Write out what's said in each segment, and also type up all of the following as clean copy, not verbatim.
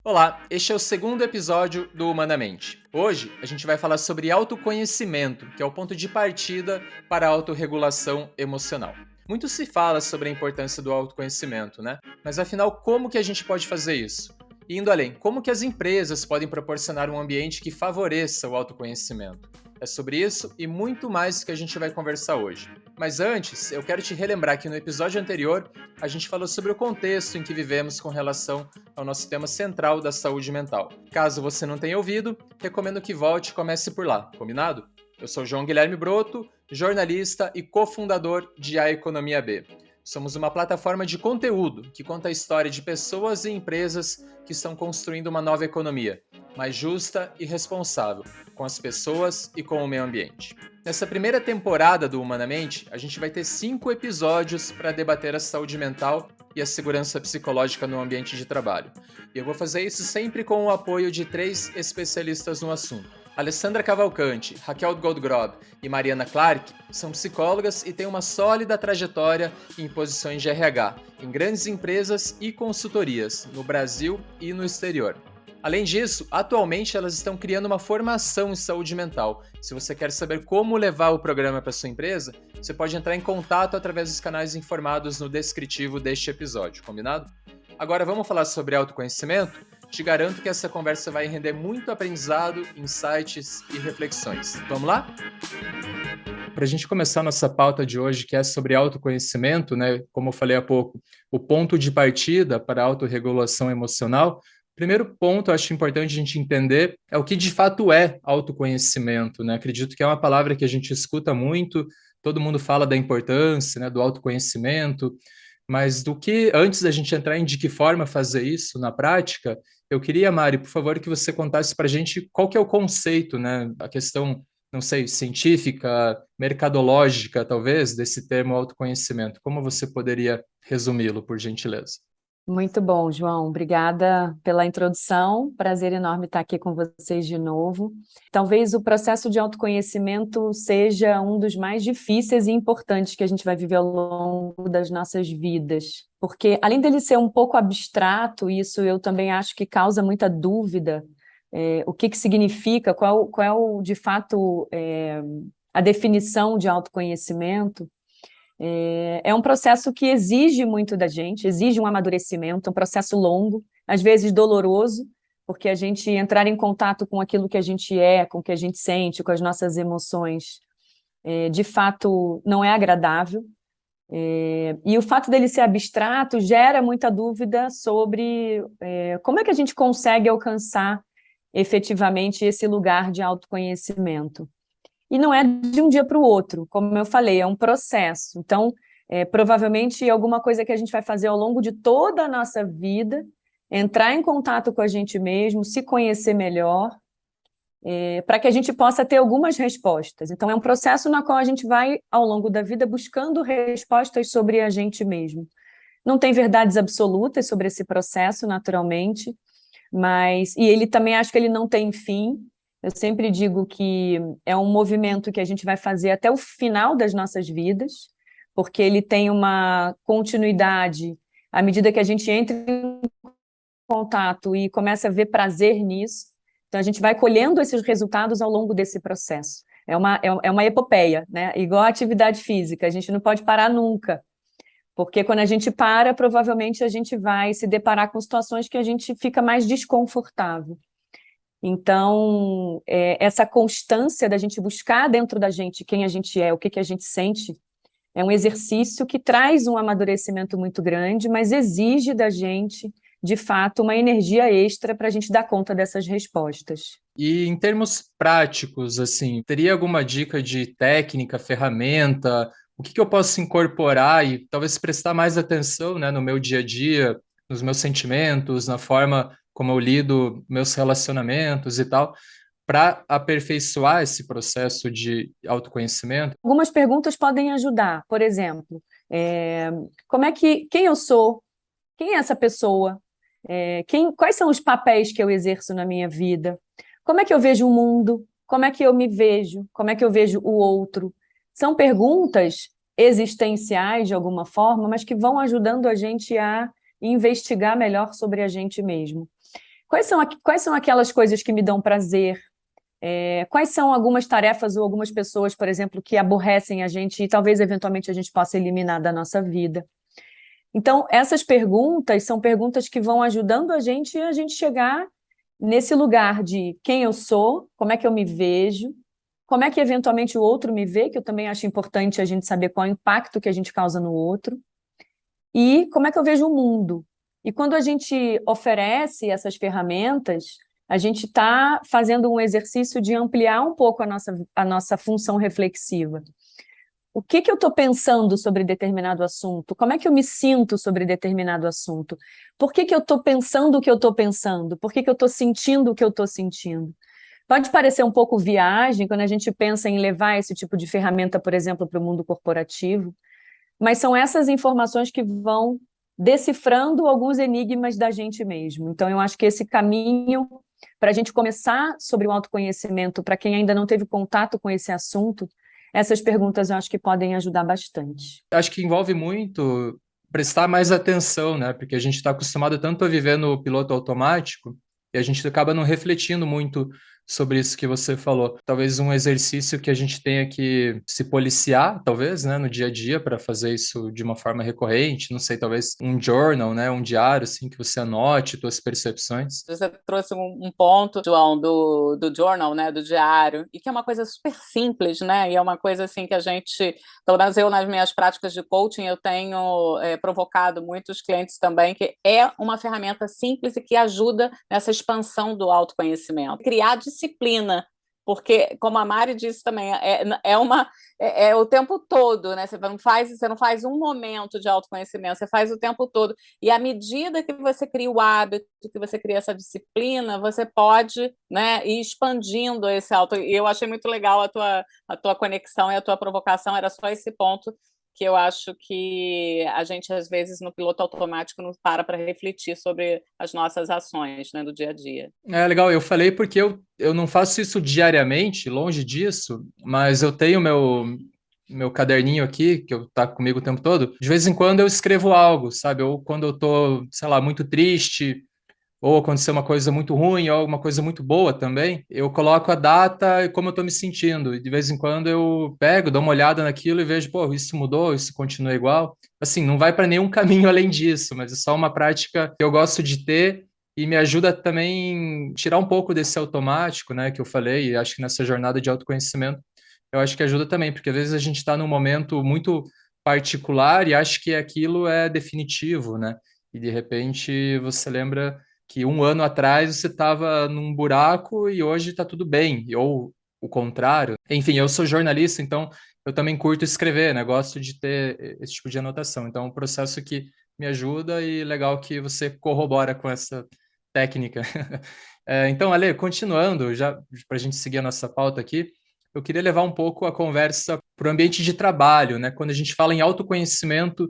Olá, este é o segundo episódio do Humanamente. Hoje a gente vai falar sobre autoconhecimento, que é o ponto de partida para a autorregulação emocional. Muito se fala sobre a importância do autoconhecimento, né? Mas afinal, como que a gente pode fazer isso? E indo além, como que as empresas podem proporcionar um ambiente que favoreça o autoconhecimento? É sobre isso e muito mais que a gente vai conversar hoje. Mas antes, eu quero te relembrar que no episódio anterior a gente falou sobre o contexto em que vivemos com relação ao nosso tema central da saúde mental. Caso você não tenha ouvido, recomendo que volte e comece por lá, combinado? Eu sou João Guilherme Broto, jornalista e cofundador de A Economia B. Somos uma plataforma de conteúdo que conta a história de pessoas e empresas que estão construindo uma nova economia, mais justa e responsável, com as pessoas e com o meio ambiente. Nessa primeira temporada do Humanamente, a gente vai ter 5 episódios para debater a saúde mental e a segurança psicológica no ambiente de trabalho. E eu vou fazer isso sempre com o apoio de 3 especialistas no assunto. Alessandra Cavalcante, Raquel Goldgrob e Mariana Clark são psicólogas e têm uma sólida trajetória em posições de RH, em grandes empresas e consultorias, no Brasil e no exterior. Além disso, atualmente elas estão criando uma formação em saúde mental. Se você quer saber como levar o programa para sua empresa, você pode entrar em contato através dos canais informados no descritivo deste episódio, combinado? Agora vamos falar sobre autoconhecimento? Te garanto que essa conversa vai render muito aprendizado, insights e reflexões. Vamos lá? Para a gente começar nossa pauta de hoje, que é sobre autoconhecimento, né? Como eu falei há pouco, o ponto de partida para a autorregulação emocional. Primeiro ponto, eu acho importante a gente entender é o que de fato é autoconhecimento, né? Acredito que é uma palavra que a gente escuta muito, todo mundo fala da importância, né, do autoconhecimento, mas do que, antes da gente entrar em de que forma fazer isso na prática, eu queria, Mari, por favor, que você contasse para a gente qual que é o conceito, né? A questão, não sei, científica, mercadológica, talvez, desse termo autoconhecimento. Como você poderia resumi-lo, por gentileza? Muito bom, João. Obrigada pela introdução. Prazer enorme estar aqui com vocês de novo. Talvez o processo de autoconhecimento seja um dos mais difíceis e importantes que a gente vai viver ao longo das nossas vidas. Porque, além dele ser um pouco abstrato, isso eu também acho que causa muita dúvida. O que significa, qual é de fato, a definição de autoconhecimento. É um processo que exige muito da gente, exige um amadurecimento, um processo longo, às vezes doloroso, porque a gente entrar em contato com aquilo que a gente é, com o que a gente sente, com as nossas emoções, de fato não é agradável. E o fato dele ser abstrato gera muita dúvida sobre como é que a gente consegue alcançar efetivamente esse lugar de autoconhecimento. E não é de um dia para o outro, como eu falei, é um processo. Então, provavelmente alguma coisa que a gente vai fazer ao longo de toda a nossa vida, entrar em contato com a gente mesmo, se conhecer melhor, para que a gente possa ter algumas respostas. Então, é um processo na qual a gente vai, ao longo da vida, buscando respostas sobre a gente mesmo. Não tem verdades absolutas sobre esse processo, naturalmente, e ele também acho que ele não tem fim. Eu sempre digo que é um movimento que a gente vai fazer até o final das nossas vidas, porque ele tem uma continuidade à medida que a gente entra em contato e começa a ver prazer nisso. Então, a gente vai colhendo esses resultados ao longo desse processo. É uma epopeia, né? Igual a atividade física, a gente não pode parar nunca, porque quando a gente para, provavelmente a gente vai se deparar com situações que a gente fica mais desconfortável. Então, essa constância da gente buscar dentro da gente quem a gente é, o que a gente sente, é um exercício que traz um amadurecimento muito grande, mas exige da gente, de fato, uma energia extra para a gente dar conta dessas respostas. E em termos práticos, assim, teria alguma dica de técnica, ferramenta? O que eu posso incorporar e talvez prestar mais atenção, né, no meu dia a dia, nos meus sentimentos, na forma como eu lido meus relacionamentos e tal, para aperfeiçoar esse processo de autoconhecimento? Algumas perguntas podem ajudar, por exemplo, quem eu sou? Quem é essa pessoa? Quais são os papéis que eu exerço na minha vida? Como é que eu vejo o mundo? Como é que eu me vejo? Como é que eu vejo o outro? São perguntas existenciais, de alguma forma, mas que vão ajudando a gente a investigar melhor sobre a gente mesmo. Quais são aquelas coisas que me dão prazer? Quais são algumas tarefas ou algumas pessoas, por exemplo, que aborrecem a gente e talvez eventualmente a gente possa eliminar da nossa vida? Então, essas perguntas são perguntas que vão ajudando a gente chegar nesse lugar de quem eu sou, como é que eu me vejo, como é que eventualmente o outro me vê, que eu também acho importante a gente saber qual é o impacto que a gente causa no outro, e como é que eu vejo o mundo. E quando a gente oferece essas ferramentas, a gente está fazendo um exercício de ampliar um pouco a nossa função reflexiva. O que eu estou pensando sobre determinado assunto? Como é que eu me sinto sobre determinado assunto? Por que eu estou pensando o que eu estou pensando? Por que eu estou sentindo o que eu estou sentindo? Pode parecer um pouco viagem quando a gente pensa em levar esse tipo de ferramenta, por exemplo, para o mundo corporativo, mas são essas informações que vão decifrando alguns enigmas da gente mesmo. Então, eu acho que esse caminho para a gente começar sobre o autoconhecimento, para quem ainda não teve contato com esse assunto, essas perguntas eu acho que podem ajudar bastante. Acho que envolve muito prestar mais atenção, né? Porque a gente está acostumado tanto a viver no piloto automático e a gente acaba não refletindo muito sobre isso que você falou. Talvez um exercício que a gente tenha que se policiar, talvez, né, no dia a dia para fazer isso de uma forma recorrente. Não sei, talvez um journal, né, um diário, assim, que você anote suas percepções. Você trouxe um ponto, João, do journal, né, do diário, e que é uma coisa super simples, né, e é uma coisa assim que a gente, pelo menos eu nas minhas práticas de coaching, eu tenho provocado muitos clientes também, que é uma ferramenta simples e que ajuda nessa expansão do autoconhecimento. Criar disciplina, porque, como a Mari disse também, é o tempo todo, né? Você não faz um momento de autoconhecimento, você faz o tempo todo. E à medida que você cria o hábito, que você cria essa disciplina, você pode, né, ir expandindo esse auto. E eu achei muito legal a tua conexão e a tua provocação, era só esse ponto que eu acho que a gente, às vezes, no piloto automático, não para refletir sobre as nossas ações, né, do dia a dia. É legal, eu falei porque eu não faço isso diariamente, longe disso, mas eu tenho meu caderninho aqui, que eu tá comigo o tempo todo. De vez em quando eu escrevo algo, sabe? Ou quando eu tô, sei lá, muito triste, ou aconteceu uma coisa muito ruim, ou alguma coisa muito boa também, eu coloco a data e como eu tô me sentindo. E de vez em quando eu pego, dou uma olhada naquilo e vejo, pô, isso mudou, isso continua igual. Assim, não vai para nenhum caminho além disso, mas é só uma prática que eu gosto de ter e me ajuda também tirar um pouco desse automático, né, que eu falei, e acho que nessa jornada de autoconhecimento, eu acho que ajuda também, porque às vezes a gente está num momento muito particular e acha que aquilo é definitivo, né? E de repente você lembra que um ano atrás você estava num buraco e hoje está tudo bem, ou o contrário. Enfim, eu sou jornalista, então eu também curto escrever, né? Gosto de ter esse tipo de anotação. Então, é um processo que me ajuda e legal que você corrobora com essa técnica. Então, Ale, continuando, já para a gente seguir a nossa pauta aqui, eu queria levar um pouco a conversa para o ambiente de trabalho, né? Quando a gente fala em autoconhecimento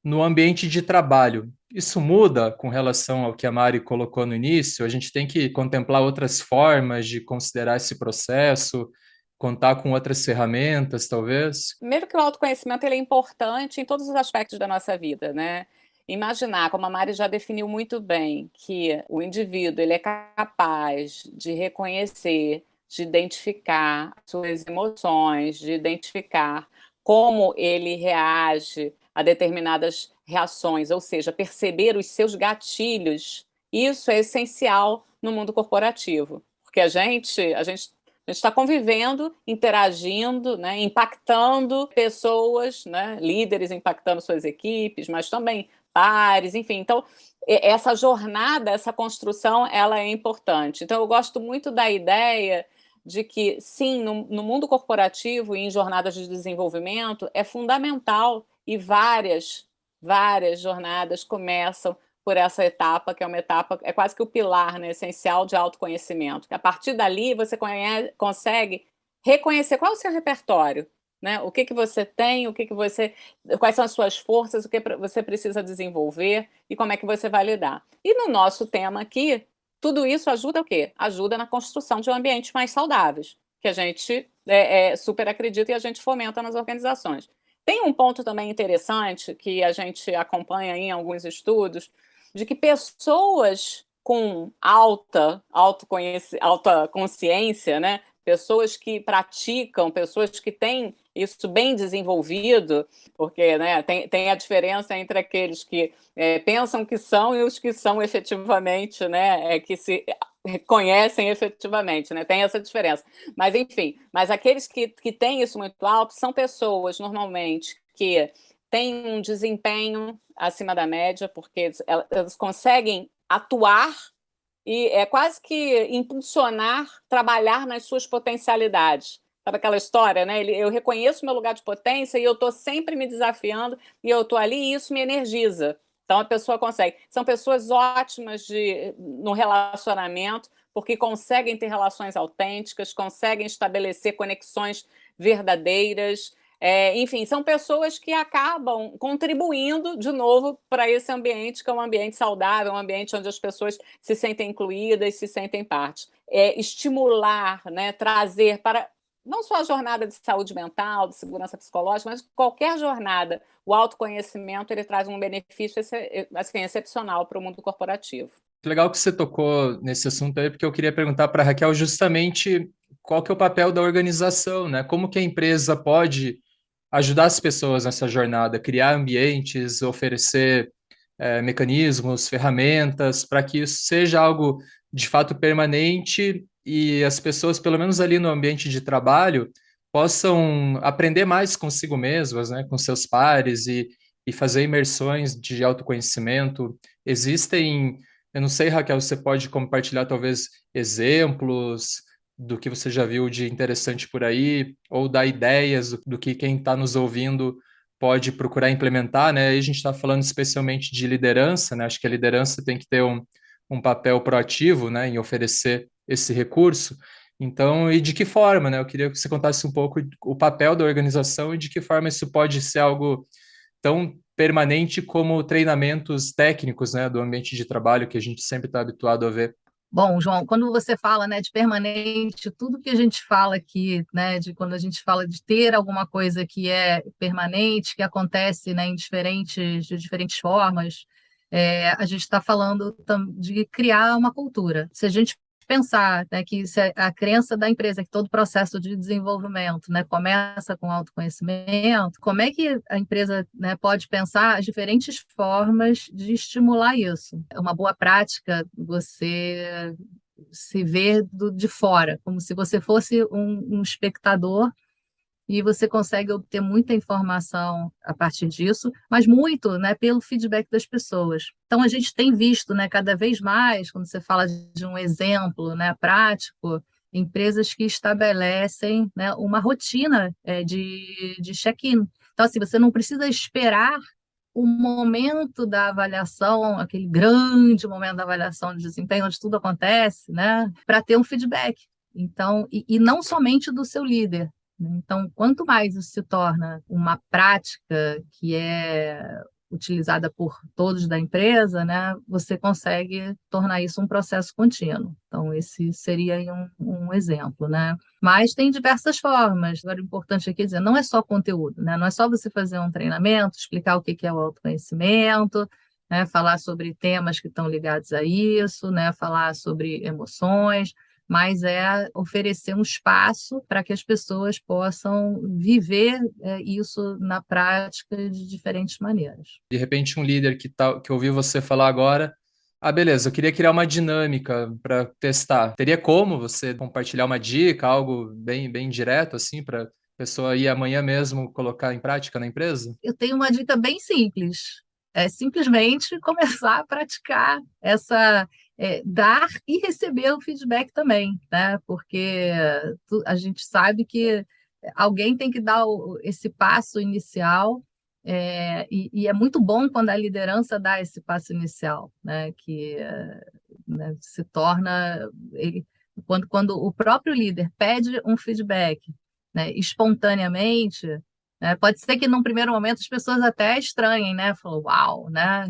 no ambiente de trabalho, isso muda com relação ao que a Mari colocou no início? A gente tem que contemplar outras formas de considerar esse processo, contar com outras ferramentas, talvez? Primeiro que o autoconhecimento ele é importante em todos os aspectos da nossa vida, né? Imaginar, como a Mari já definiu muito bem, que o indivíduo ele é capaz de reconhecer, de identificar suas emoções, de identificar como ele reage a determinadas reações, ou seja, perceber os seus gatilhos. Isso é essencial no mundo corporativo, porque a gente está convivendo, interagindo, né, impactando pessoas, né, líderes impactando suas equipes, mas também pares, enfim. Então, essa jornada, essa construção, ela é importante. Então, eu gosto muito da ideia de que, sim, no mundo corporativo e em jornadas de desenvolvimento, é fundamental e várias jornadas começam por essa etapa, que é uma etapa, é quase que o pilar, né, essencial de autoconhecimento. A partir dali, você consegue reconhecer qual é o seu repertório, né? O que você tem, quais são as suas forças, o que você precisa desenvolver e como é que você vai lidar. E no nosso tema aqui, tudo isso ajuda o quê? Ajuda na construção de ambientes mais saudáveis, que a gente super acredita e a gente fomenta nas organizações. Tem um ponto também interessante que a gente acompanha em alguns estudos, de que pessoas com alta consciência, né? Pessoas que praticam, pessoas que têm isso bem desenvolvido, porque, né, tem a diferença entre aqueles que pensam que são e os que são efetivamente, né, que se conhecem efetivamente, né? Tem essa diferença. Mas, enfim, mas aqueles que têm isso muito alto são pessoas, normalmente, que têm um desempenho acima da média, porque elas conseguem atuar e é quase que impulsionar, trabalhar nas suas potencialidades. Sabe aquela história, né? Eu reconheço meu lugar de potência e eu estou sempre me desafiando e eu estou ali e isso me energiza. Então a pessoa consegue. São pessoas ótimas no relacionamento, porque conseguem ter relações autênticas, conseguem estabelecer conexões verdadeiras. Enfim, são pessoas que acabam contribuindo de novo para esse ambiente, que é um ambiente saudável, um ambiente onde as pessoas se sentem incluídas, se sentem parte. Estimular, né, trazer para não só a jornada de saúde mental, de segurança psicológica, mas qualquer jornada, o autoconhecimento ele traz um benefício assim, excepcional para o mundo corporativo. Legal que você tocou nesse assunto aí, porque eu queria perguntar para a Raquel justamente qual que é o papel da organização, né? Como que a empresa pode ajudar as pessoas nessa jornada, criar ambientes, oferecer mecanismos, ferramentas, para que isso seja algo de fato permanente e as pessoas, pelo menos ali no ambiente de trabalho, possam aprender mais consigo mesmas, né, com seus pares e fazer imersões de autoconhecimento. Existem, eu não sei, Raquel, você pode compartilhar talvez exemplos do que você já viu de interessante por aí, ou dar ideias do que quem está nos ouvindo pode procurar implementar, né? Aí a gente está falando especialmente de liderança, né? Acho que a liderança tem que ter um papel proativo, né, em oferecer esse recurso. Então, e de que forma, né? Eu queria que você contasse um pouco o papel da organização e de que forma isso pode ser algo tão permanente como treinamentos técnicos, né, do ambiente de trabalho que a gente sempre está habituado a ver. Bom, João, quando você fala, né, de permanente, tudo que a gente fala aqui, né, de quando a gente fala de ter alguma coisa que é permanente, que acontece, né, de diferentes formas, a gente está falando de criar uma cultura. Se a gente pensar, né, que a crença da empresa é que todo processo de desenvolvimento, né, começa com autoconhecimento, como é que a empresa, né, pode pensar as diferentes formas de estimular isso? É uma boa prática você se ver de fora, como se você fosse um espectador e você consegue obter muita informação a partir disso, mas muito, né, pelo feedback das pessoas. Então, a gente tem visto, né, cada vez mais, quando você fala de um exemplo, né, prático, empresas que estabelecem, né, uma rotina de check-in. Então, assim, você não precisa esperar o momento da avaliação, aquele grande momento da avaliação de desempenho, onde tudo acontece, né, para ter um feedback. Então, e não somente do seu líder. Então, quanto mais isso se torna uma prática que é utilizada por todos da empresa, né, você consegue tornar isso um processo contínuo. Então, esse seria aí um exemplo, né? Mas tem diversas formas. Agora, o importante aqui é dizer, não é só conteúdo, né? Não é só você fazer um treinamento, explicar o que é o autoconhecimento, né, falar sobre temas que estão ligados a isso, né, falar sobre emoções, mas é oferecer um espaço para que as pessoas possam viver isso na prática de diferentes maneiras. De repente, um líder que ouviu você falar agora, beleza, eu queria criar uma dinâmica para testar. Teria como você compartilhar uma dica, algo bem, bem direto, assim, para a pessoa ir amanhã mesmo colocar em prática na empresa? Eu tenho uma dica bem simples. É simplesmente começar a praticar dar e receber o feedback também, né? Porque a gente sabe que alguém tem que dar esse passo inicial, e é muito bom quando a liderança dá esse passo inicial, né? Que né, se torna quando o próprio líder pede um feedback, né, espontaneamente. Pode ser que num primeiro momento as pessoas até estranhem, né? Falam, uau, né?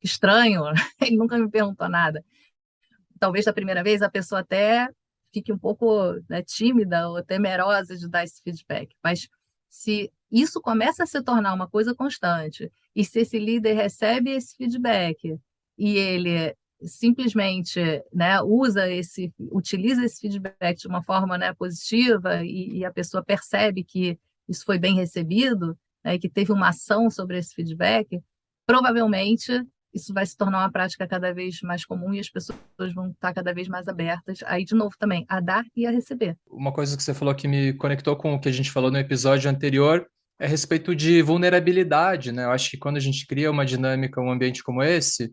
Que estranho, ele nunca me perguntou nada. Talvez da primeira vez a pessoa até fique um pouco, né, tímida ou temerosa de dar esse feedback. Mas se isso começa a se tornar uma coisa constante, e se esse líder recebe esse feedback e ele simplesmente, né, utiliza esse feedback de uma forma, né, positiva e a pessoa percebe que isso foi bem recebido, né, e que teve uma ação sobre esse feedback, provavelmente isso vai se tornar uma prática cada vez mais comum e as pessoas vão estar cada vez mais abertas, aí de novo também, a dar e a receber. Uma coisa que você falou que me conectou com o que a gente falou no episódio anterior é a respeito de vulnerabilidade, né? Eu acho que quando a gente cria uma dinâmica, um ambiente como esse,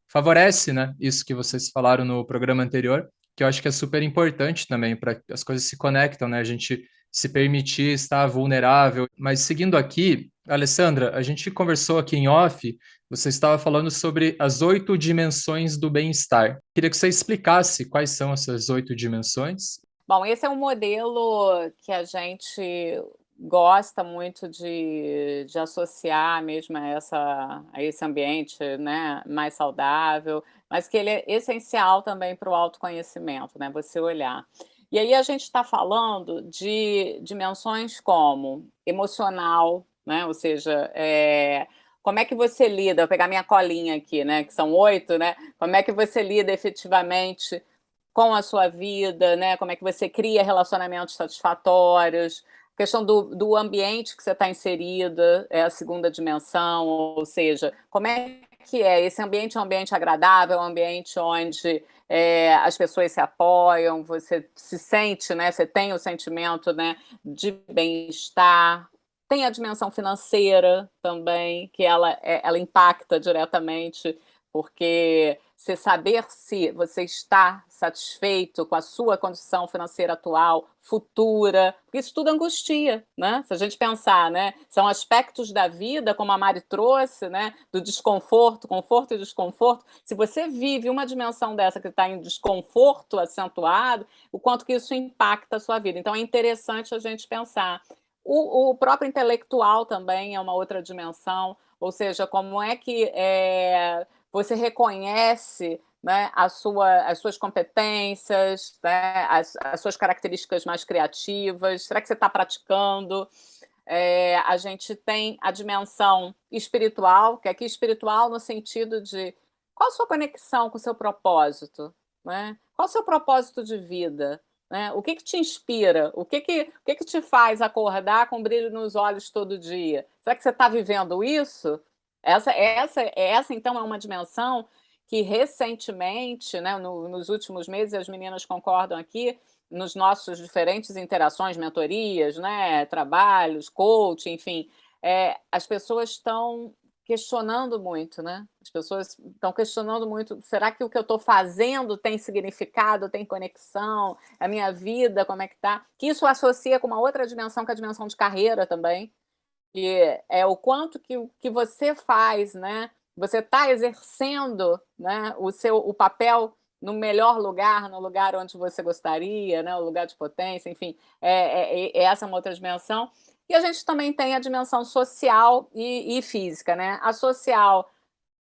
favorece, né? Isso que vocês falaram no programa anterior, que eu acho que é super importante também para que as coisas se conectam, né? A gente se permitir estar vulnerável. Mas seguindo aqui, Alessandra, a gente conversou aqui em off, você estava falando sobre as 8 dimensões do bem-estar. Queria que você explicasse quais são essas 8 dimensões. Bom, esse é um modelo que a gente gosta muito de associar mesmo a esse ambiente, né, mais saudável, mas que ele é essencial também para o autoconhecimento, né, você olhar. E aí a gente está falando de dimensões como emocional, né, ou seja, como é que você lida, vou pegar minha colinha aqui, né, que são 8, né, como é que você lida efetivamente com a sua vida, né? Como é que você cria relacionamentos satisfatórios, a questão do ambiente que você está inserida, é a segunda dimensão, ou seja, como é que é? Esse ambiente é um ambiente agradável, é um ambiente onde as pessoas se apoiam, você se sente, né? Você tem o sentimento, né, de bem-estar. Tem a dimensão financeira também, que ela impacta diretamente, porque você saber se você está satisfeito com a sua condição financeira atual, futura, porque isso tudo angustia, né? Se a gente pensar, né? São aspectos da vida, como a Mari trouxe, né? Do desconforto, conforto e desconforto. Se você vive uma dimensão dessa que está em desconforto acentuado, o quanto que isso impacta a sua vida. Então é interessante a gente pensar. O próprio intelectual também é uma outra dimensão, ou seja, como é que você reconhece, né, as suas competências, né, as suas características mais criativas? Será que você está praticando? A gente tem a dimensão espiritual, que aqui espiritual no sentido de qual a sua conexão com o seu propósito, né? Qual o seu propósito de vida? Né? O que te inspira? O que te faz acordar com brilho nos olhos todo dia? Será que você está vivendo isso? Essa, então, é uma dimensão que recentemente, né, nos últimos meses, as meninas concordam aqui, nos nossos diferentes interações, mentorias, né, trabalhos, coaching, enfim, as pessoas estão questionando muito, né? As pessoas estão questionando muito, será que o que eu estou fazendo tem significado, tem conexão? A minha vida, como é que tá? Que isso associa com uma outra dimensão, que é a dimensão de carreira também, que é o quanto que você faz, né? Você está exercendo, né, o papel no melhor lugar, no lugar onde você gostaria, né, o lugar de potência, enfim, essa é uma outra dimensão. E a gente também tem a dimensão social e física, né? A social,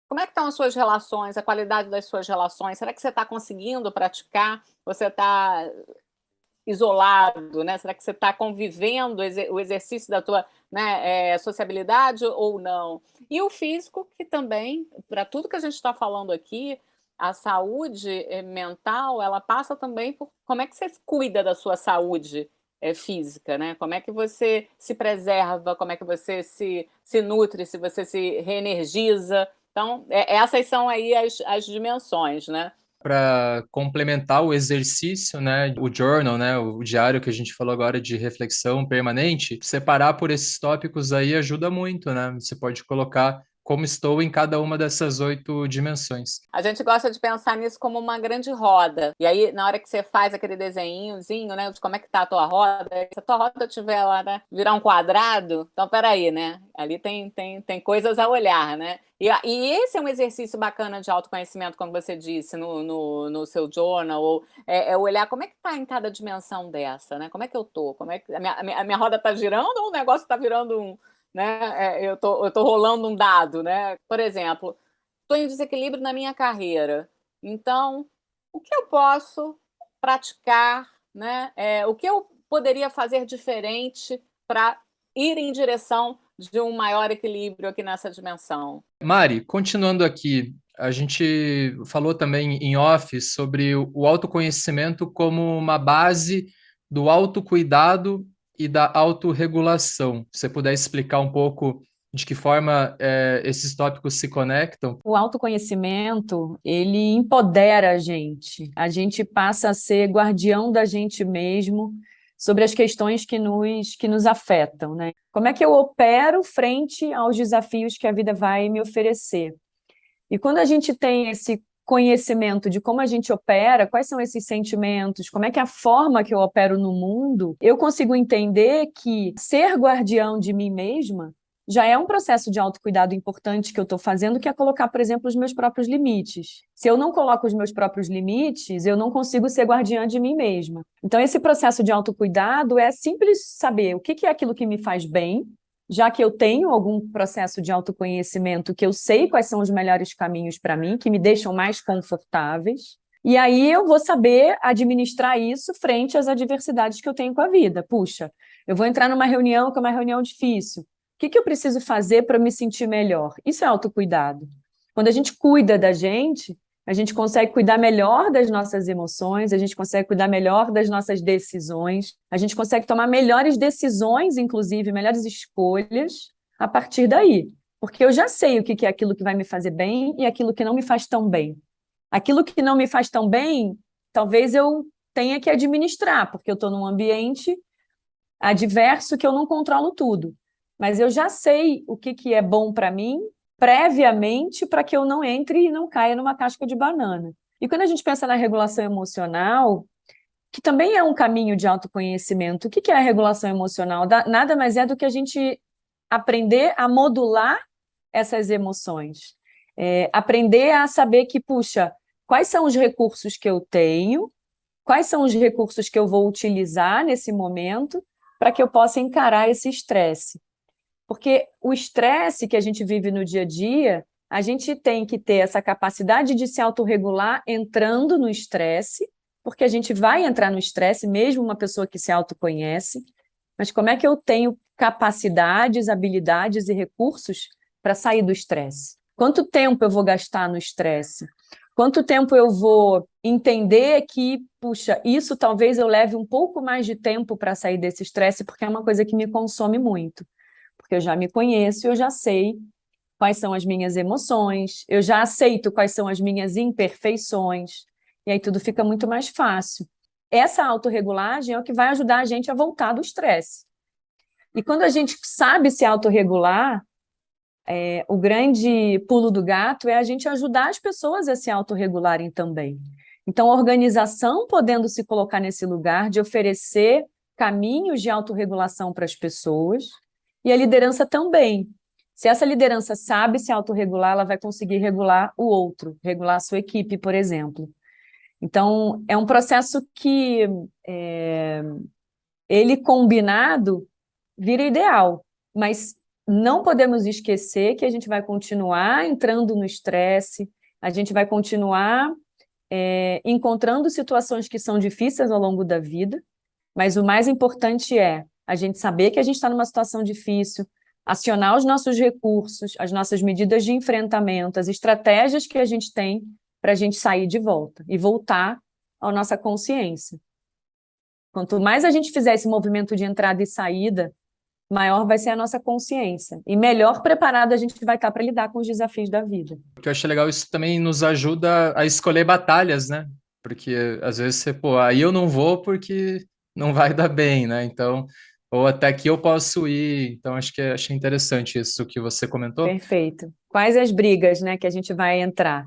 como é que estão as suas relações, a qualidade das suas relações? Será que você está conseguindo praticar? Você está isolado, né? Será que você está convivendo o exercício da tua, né, sociabilidade ou não? E o físico, que também, para tudo que a gente está falando aqui, a saúde mental, ela passa também por como é que você cuida da sua saúde física, né? Como é que você se preserva, como é que você se nutre, se você se reenergiza. Então, essas são aí as dimensões, né? Para complementar o exercício, né, o journal, né, o diário que a gente falou agora de reflexão permanente, separar por esses tópicos aí ajuda muito, né? Você pode colocar como estou em cada uma dessas 8 dimensões. A gente gosta de pensar nisso como uma grande roda. E aí, na hora que você faz aquele desenhozinho, né, de como é que tá a tua roda, se a tua roda tiver lá, né, virar um quadrado, então peraí, né? Ali tem coisas a olhar, né? E esse é um exercício bacana de autoconhecimento, como você disse, no seu journal, ou olhar como é que tá em cada dimensão dessa, né? Como é que eu tô? Como é que a minha roda tá girando ou o negócio tá virando um, né? Eu tô rolando um dado, né? Por exemplo, estou em desequilíbrio na minha carreira. Então, o que eu posso praticar, né? O que eu poderia fazer diferente para ir em direção de um maior equilíbrio aqui nessa dimensão? Mari, continuando aqui A gente falou também em off sobre o autoconhecimento como uma base do autocuidado e da autorregulação. Se você puder explicar um pouco de que forma esses tópicos se conectam. O autoconhecimento, ele empodera a gente passa a ser guardião da gente mesmo sobre as questões que nos afetam, né? Como é que eu opero frente aos desafios que a vida vai me oferecer? E quando a gente tem esse conhecimento de como a gente opera, quais são esses sentimentos, como é que é a forma que eu opero no mundo, eu consigo entender que ser guardião de mim mesma já é um processo de autocuidado importante que eu estou fazendo, que é colocar, por exemplo, os meus próprios limites. Se eu não coloco os meus próprios limites, eu não consigo ser guardiã de mim mesma. Então, esse processo de autocuidado é simples saber o que é aquilo que me faz bem, já que eu tenho algum processo de autoconhecimento, que eu sei quais são os melhores caminhos para mim, que me deixam mais confortáveis, e aí eu vou saber administrar isso frente às adversidades que eu tenho com a vida. Puxa, eu vou entrar numa reunião que é uma reunião difícil. O que eu preciso fazer para me sentir melhor? Isso é autocuidado. Quando a gente cuida da gente, a gente consegue cuidar melhor das nossas emoções, a gente consegue cuidar melhor das nossas decisões, a gente consegue tomar melhores decisões, inclusive, melhores escolhas a partir daí. Porque eu já sei o que é aquilo que vai me fazer bem e aquilo que não me faz tão bem. Aquilo que não me faz tão bem, talvez eu tenha que administrar, porque eu estou num ambiente adverso que eu não controlo tudo. Mas eu já sei o que é bom para mim previamente para que eu não entre e não caia numa casca de banana. E quando a gente pensa na regulação emocional, que também é um caminho de autoconhecimento, o que é a regulação emocional? Nada mais é do que a gente aprender a modular essas emoções. Aprender a saber que, puxa, quais são os recursos que eu tenho, quais são os recursos que eu vou utilizar nesse momento para que eu possa encarar esse estresse. Porque o estresse que a gente vive no dia a dia, a gente tem que ter essa capacidade de se autorregular entrando no estresse, porque a gente vai entrar no estresse, mesmo uma pessoa que se autoconhece, mas como é que eu tenho capacidades, habilidades e recursos para sair do estresse? Quanto tempo eu vou gastar no estresse? Quanto tempo eu vou entender que, puxa, isso talvez eu leve um pouco mais de tempo para sair desse estresse, porque é uma coisa que me consome muito. Porque eu já me conheço, eu já sei quais são as minhas emoções, eu já aceito quais são as minhas imperfeições, e aí tudo fica muito mais fácil. Essa autorregulagem é o que vai ajudar a gente a voltar do estresse. E quando a gente sabe se autorregular, o grande pulo do gato é a gente ajudar as pessoas a se autorregularem também. Então, a organização podendo se colocar nesse lugar de oferecer caminhos de autorregulação para as pessoas, e a liderança também. Se essa liderança sabe se autorregular, ela vai conseguir regular o outro, regular a sua equipe, por exemplo. Então, é um processo que ele combinado vira ideal, mas não podemos esquecer que a gente vai continuar entrando no estresse, a gente vai continuar encontrando situações que são difíceis ao longo da vida, mas o mais importante é a gente saber que a gente está numa situação difícil, acionar os nossos recursos, as nossas medidas de enfrentamento, as estratégias que a gente tem para a gente sair de volta e voltar à nossa consciência. Quanto mais a gente fizer esse movimento de entrada e saída, maior vai ser a nossa consciência e melhor preparado a gente vai estar para lidar com os desafios da vida. O que eu achei legal, isso também nos ajuda a escolher batalhas, né? Porque às vezes você, aí eu não vou porque não vai dar bem, né? Então, ou até aqui eu posso ir. Então, achei interessante isso que você comentou. Perfeito. Quais as brigas, né, que a gente vai entrar?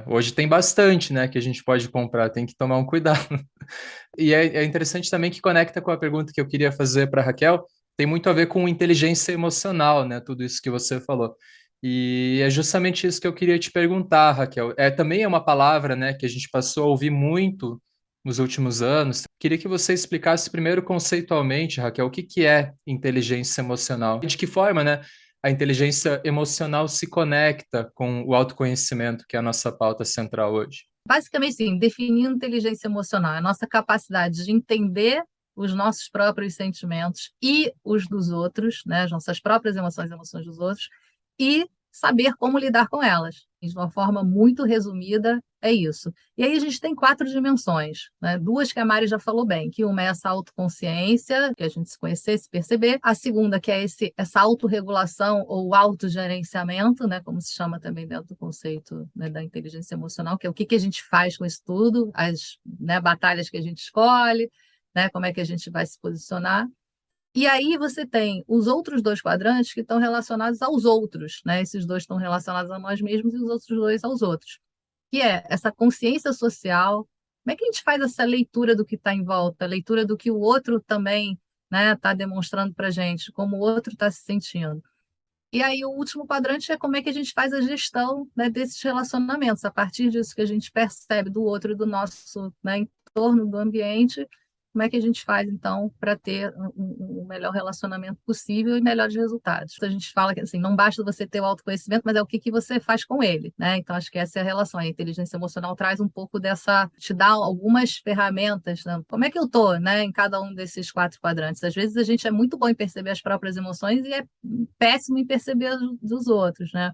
Hoje tem bastante, né, que a gente pode comprar, tem que tomar um cuidado. E é interessante também que conecta com a pergunta que eu queria fazer para a Raquel, tem muito a ver com inteligência emocional, né, tudo isso que você falou. E é justamente isso que eu queria te perguntar, Raquel. Também é uma palavra, né, que a gente passou a ouvir muito nos últimos anos. Queria que você explicasse primeiro conceitualmente, Raquel, o que é inteligência emocional? E de que forma, né, a inteligência emocional se conecta com o autoconhecimento, que é a nossa pauta central hoje? Basicamente, sim, definindo inteligência emocional, é a nossa capacidade de entender os nossos próprios sentimentos e os dos outros, né, as nossas próprias emoções e emoções dos outros, e saber como lidar com elas. De uma forma muito resumida, é isso. E aí a gente tem 4 dimensões, né? 2 que a Mari já falou bem, que uma é essa autoconsciência, que a gente se conhecer, se perceber. A segunda, que é essa autorregulação ou autogerenciamento, né? Como se chama também dentro do conceito, né, da inteligência emocional, que é o que a gente faz com isso tudo, as, né, batalhas que a gente escolhe, né? Como é que a gente vai se posicionar. E aí você tem os outros 2 quadrantes que estão relacionados aos outros, né? Esses 2 estão relacionados a nós mesmos e os outros 2 aos outros, que é essa consciência social. Como é que a gente faz essa leitura do que está em volta, a leitura do que o outro também, né, está demonstrando para a gente, como o outro está se sentindo. E aí o último quadrante é como é que a gente faz a gestão, né, desses relacionamentos, a partir disso que a gente percebe do outro e do nosso, né, entorno, do ambiente. Como é que a gente faz, então, para ter um melhor relacionamento possível e melhores resultados? A gente fala que assim, não basta você ter o autoconhecimento, mas é o que você faz com ele, né? Então, acho que essa é a relação. A inteligência emocional traz um pouco dessa, te dá algumas ferramentas, né? Como é que eu estou, né, em cada um desses 4 quadrantes? Às vezes a gente é muito bom em perceber as próprias emoções e é péssimo em perceber as dos outros, né?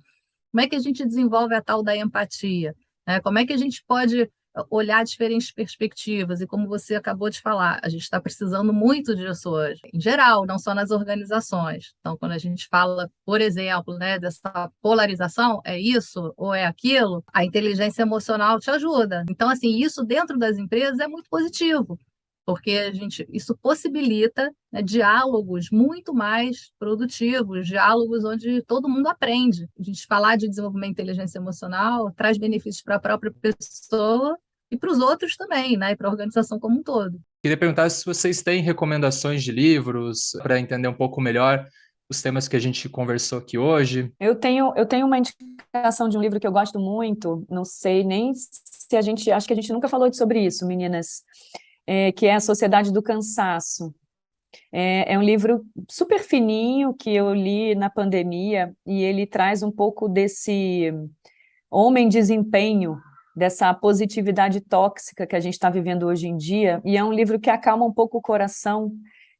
Como é que a gente desenvolve a tal da empatia, né? Como é que a gente pode olhar diferentes perspectivas? E como você acabou de falar, a gente está precisando muito disso hoje, em geral, não só nas organizações. Então, quando a gente fala, por exemplo, né, dessa polarização, é isso ou é aquilo, a inteligência emocional te ajuda. Então, assim, isso dentro das empresas é muito positivo, porque isso possibilita, né, diálogos muito mais produtivos, diálogos onde todo mundo aprende. A gente falar de desenvolvimento de inteligência emocional traz benefícios para a própria pessoa e para os outros também, né, e para a organização como um todo. Queria perguntar se vocês têm recomendações de livros para entender um pouco melhor os temas que a gente conversou aqui hoje. Eu tenho uma indicação de um livro que eu gosto muito, não sei nem se acho que a gente nunca falou sobre isso, meninas, que é A Sociedade do Cansaço. É um livro super fininho que eu li na pandemia e ele traz um pouco desse homem desempenho, dessa positividade tóxica que a gente está vivendo hoje em dia, e é um livro que acalma um pouco o coração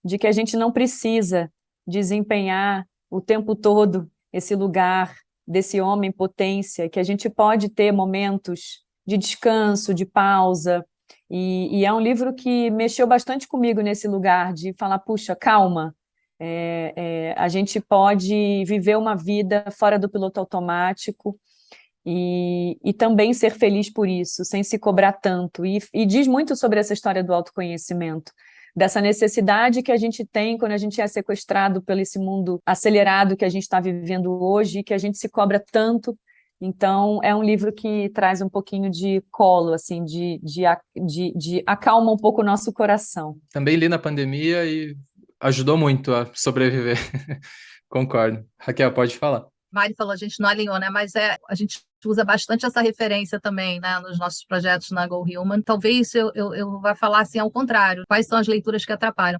de que a gente não precisa desempenhar o tempo todo esse lugar desse homem potência, que a gente pode ter momentos de descanso, de pausa, e é um livro que mexeu bastante comigo nesse lugar de falar, puxa, calma, a gente pode viver uma vida fora do piloto automático, e também ser feliz por isso, sem se cobrar tanto. E diz muito sobre essa história do autoconhecimento, dessa necessidade que a gente tem quando a gente é sequestrado pelo esse mundo acelerado que a gente está vivendo hoje, e que a gente se cobra tanto. Então, é um livro que traz um pouquinho de colo, assim, de acalma um pouco o nosso coração. Também li na pandemia e ajudou muito a sobreviver. Concordo. Raquel, pode falar. Mari falou, a gente não alinhou, né? Mas a gente usa bastante essa referência também, né, nos nossos projetos na Go Human. Talvez eu vá falar assim ao contrário. Quais são as leituras que atrapalham?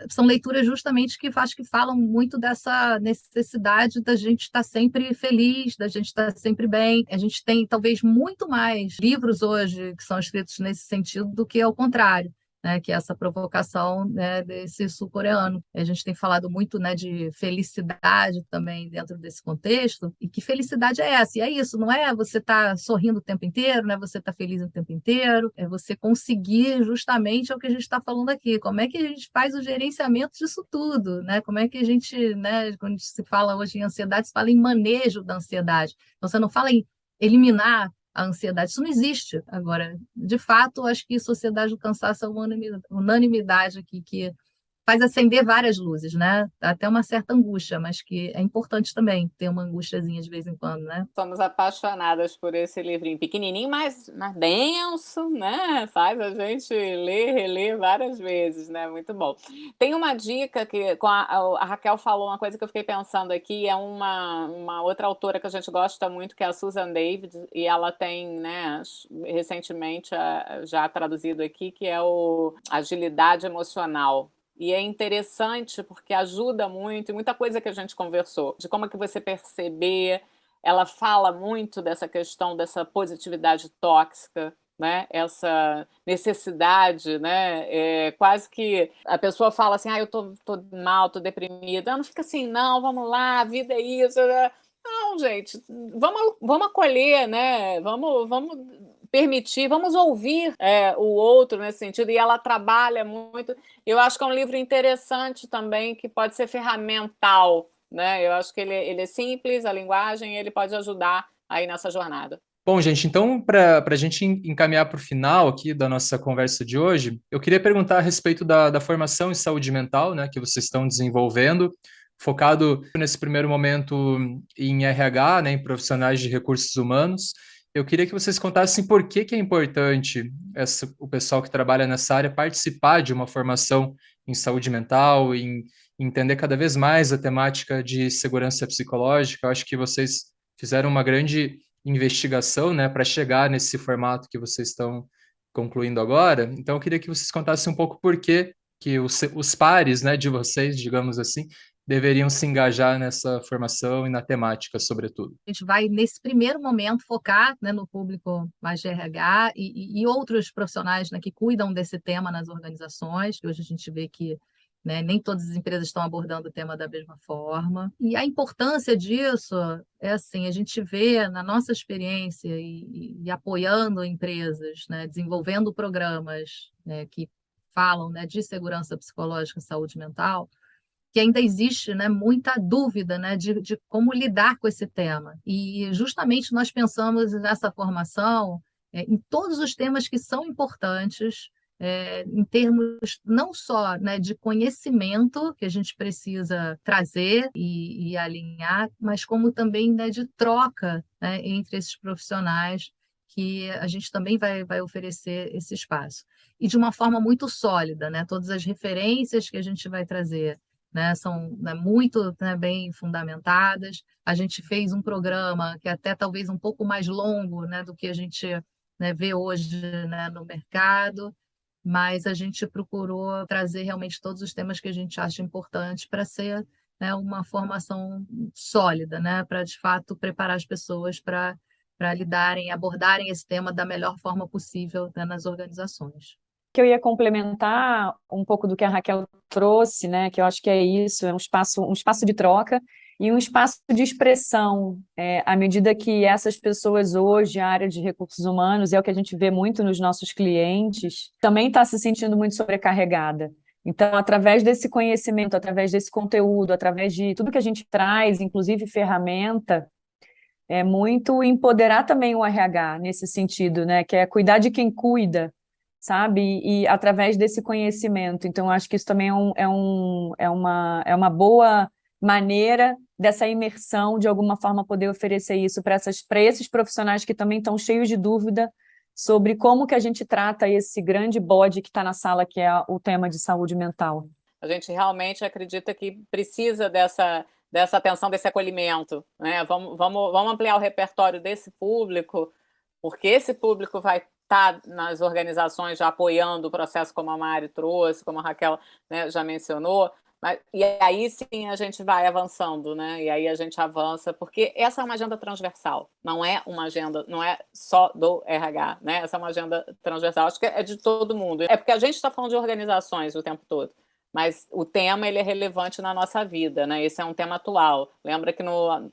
São leituras justamente que acho que falam muito dessa necessidade da gente estar sempre feliz, da gente estar sempre bem. A gente tem talvez muito mais livros hoje que são escritos nesse sentido do que ao contrário, né, que é essa provocação, né, desse sul-coreano. A gente tem falado muito, né, de felicidade também dentro desse contexto, e que felicidade é essa? E é isso, não é você estar sorrindo o tempo inteiro, não é você estar feliz o tempo inteiro, é você conseguir justamente o que a gente está falando aqui, como é que a gente faz o gerenciamento disso tudo, né? Como é que a gente, né, quando se fala hoje em ansiedade, se fala em manejo da ansiedade, você não fala em eliminar a ansiedade. Isso não existe. Agora, de fato, acho que Sociedade do Cansaço é uma unanimidade aqui que faz acender várias luzes, né? Dá até uma certa angústia, mas que é importante também ter uma angustiazinha de vez em quando, né? Somos apaixonadas por esse livrinho pequenininho, mas denso, né? Faz a gente ler, reler várias vezes, né? Muito bom. Tem uma dica que a Raquel falou uma coisa que eu fiquei pensando aqui, é uma outra autora que a gente gosta muito, que é a Susan David, e ela tem, né, recentemente já traduzido aqui, que é o Agilidade Emocional. E é interessante porque ajuda muito, e muita coisa que a gente conversou, de como é que você perceber. Ela fala muito dessa questão dessa positividade tóxica, né? Essa necessidade, né? Quase que a pessoa fala assim, eu tô mal, tô deprimida. Não fica assim, não, vamos lá, a vida é isso. Não, não, gente, vamos acolher, né? Vamos permitir, vamos ouvir o outro nesse sentido. E ela trabalha muito. Eu acho que é um livro interessante também, que pode ser ferramental, né? Eu acho que ele é simples, a linguagem, ele pode ajudar aí nessa jornada. Bom, gente, então, para a gente encaminhar para o final aqui da nossa conversa de hoje, eu queria perguntar a respeito da formação em saúde mental, né, que vocês estão desenvolvendo, focado nesse primeiro momento em RH, né, em profissionais de recursos humanos. Eu queria que vocês contassem por que é importante o pessoal que trabalha nessa área participar de uma formação em saúde mental, em entender cada vez mais a temática de segurança psicológica. Eu acho que vocês fizeram uma grande investigação, né, para chegar nesse formato que vocês estão concluindo agora. Então, eu queria que vocês contassem um pouco por que os pares, né, de vocês, digamos assim, deveriam se engajar nessa formação e na temática, sobretudo. A gente vai, nesse primeiro momento, focar, né, no público mais de RH e outros profissionais, né, que cuidam desse tema nas organizações, que hoje a gente vê que, né, nem todas as empresas estão abordando o tema da mesma forma. E a importância disso é assim, a gente vê na nossa experiência e apoiando empresas, né, desenvolvendo programas, né, que falam, né, de segurança psicológica e saúde mental, que ainda existe, né, muita dúvida, né, de como lidar com esse tema. E justamente nós pensamos nessa formação em todos os temas que são importantes, em termos não só, né, de conhecimento que a gente precisa trazer e alinhar, mas como também, né, de troca, né, entre esses profissionais, que a gente também vai oferecer esse espaço. E de uma forma muito sólida, né, todas as referências que a gente vai trazer, né, são, né, muito, né, bem fundamentadas. A gente fez um programa que é até talvez um pouco mais longo, né, do que a gente, né, vê hoje, né, no mercado, mas a gente procurou trazer realmente todos os temas que a gente acha importantes para ser, né, uma formação sólida, né, para de fato preparar as pessoas para lidarem, abordarem esse tema da melhor forma possível, né, nas organizações. Que eu ia complementar um pouco do que a Raquel trouxe, né, que eu acho que é isso, é um espaço de troca e um espaço de expressão, à medida que essas pessoas hoje, a área de recursos humanos, é o que a gente vê muito nos nossos clientes, também está se sentindo muito sobrecarregada. Então, através desse conhecimento, através desse conteúdo, através de tudo que a gente traz, inclusive ferramenta, é muito empoderar também o RH nesse sentido, né, que é cuidar de quem cuida, sabe? E através desse conhecimento. Então, acho que isso também é uma boa maneira dessa imersão, de alguma forma, poder oferecer isso para esses profissionais que também estão cheios de dúvida sobre como que a gente trata esse grande bode que está na sala, que é o tema de saúde mental. A gente realmente acredita que precisa dessa atenção, desse acolhimento, né? Vamos ampliar o repertório desse público, porque esse público vai estar nas organizações já apoiando o processo, como a Mari trouxe, como a Raquel, né, já mencionou, e aí sim a gente vai avançando, né? E aí a gente avança, porque essa é uma agenda transversal, não é uma agenda, não é só do RH, né? Essa é uma agenda transversal, acho que é de todo mundo. É porque a gente está falando de organizações o tempo todo, mas o tema ele é relevante na nossa vida, né? Esse é um tema atual. Lembra que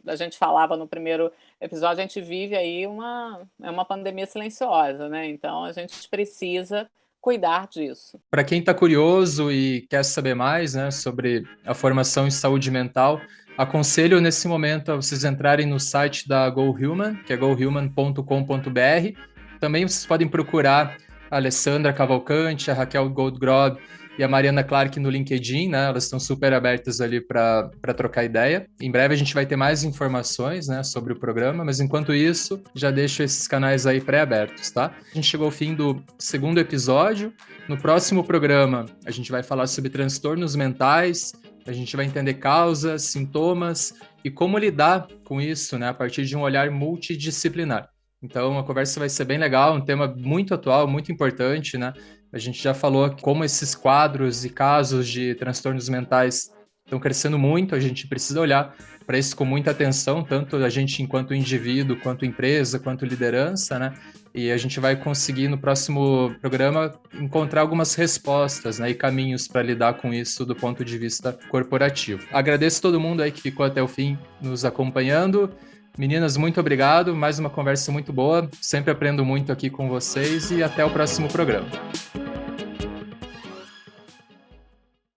a gente falava no primeiro episódio, a gente vive aí uma pandemia silenciosa, né? Então a gente precisa cuidar disso. Para quem está curioso e quer saber mais, né, sobre a formação em saúde mental, aconselho nesse momento a vocês entrarem no site da GoHuman, que é gohuman.com.br. Também vocês podem procurar a Alessandra Cavalcante, a Raquel Goldgrob e a Mariana Clark no LinkedIn, né? Elas estão super abertas ali para trocar ideia. Em breve a gente vai ter mais informações, né, sobre o programa, mas enquanto isso, já deixo esses canais aí pré-abertos, tá? A gente chegou ao fim do segundo episódio. No próximo programa, a gente vai falar sobre transtornos mentais, a gente vai entender causas, sintomas e como lidar com isso, né, a partir de um olhar multidisciplinar. Então, a conversa vai ser bem legal, um tema muito atual, muito importante, né? A gente já falou como esses quadros e casos de transtornos mentais estão crescendo muito, a gente precisa olhar para isso com muita atenção, tanto a gente enquanto indivíduo, quanto empresa, quanto liderança, né? E a gente vai conseguir no próximo programa encontrar algumas respostas, né, e caminhos para lidar com isso do ponto de vista corporativo. Agradeço todo mundo aí que ficou até o fim nos acompanhando. Meninas, muito obrigado. Mais uma conversa muito boa. Sempre aprendo muito aqui com vocês e até o próximo programa.